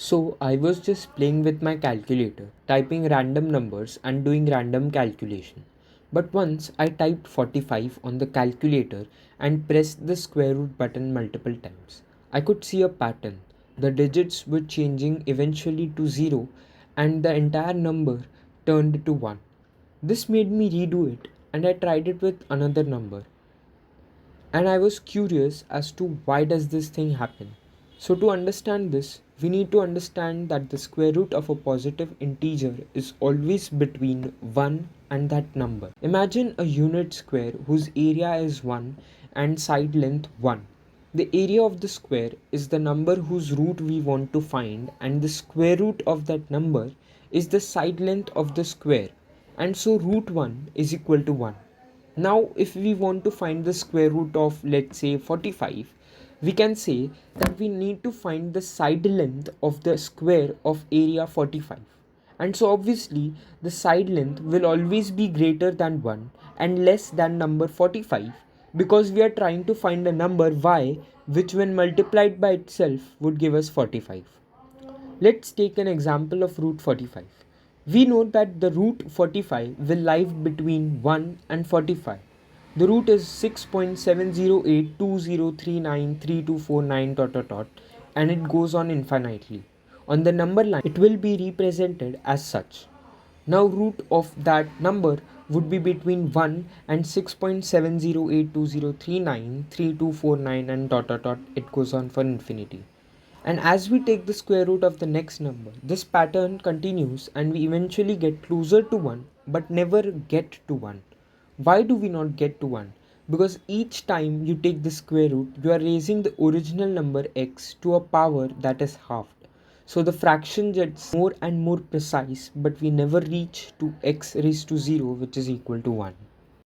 So I was just playing with my calculator, typing random numbers and doing random calculation. But once I typed 45 on the calculator and pressed the square root button multiple times. I could see a pattern. The digits were changing eventually to 0 and the entire number turned to 1. This made me redo it and I tried it with another number. And I was curious as to why does this thing happen. So to understand this, we need to understand that the square root of a positive integer is always between 1 and that number. Imagine a unit square whose area is 1 and side length 1. The area of the square is the number whose root we want to find, and the square root of that number is the side length of the square, and so root 1 is equal to 1. Now, if we want to find the square root of, let's say, 45, we can say that we need to find the side length of the square of area 45. And so obviously, the side length will always be greater than 1 and less than number 45, because we are trying to find a number y which when multiplied by itself would give us 45. Let's take an example of root 45. We know that the root 45 will lie between 1 and 45. The root is 6.70820393249 dot dot dot, and it goes on infinitely. On the number line, it will be represented as such. Now root of that number would be between 1 and 6.70820393249 and dot dot dot, it goes on for infinity. And as we take the square root of the next number, this pattern continues and we eventually get closer to 1 but never get to 1. Why do we not get to 1? Because each time you take the square root, you are raising the original number x to a power that is halved. So the fraction gets more and more precise, but we never reach to x raised to 0, which is equal to 1.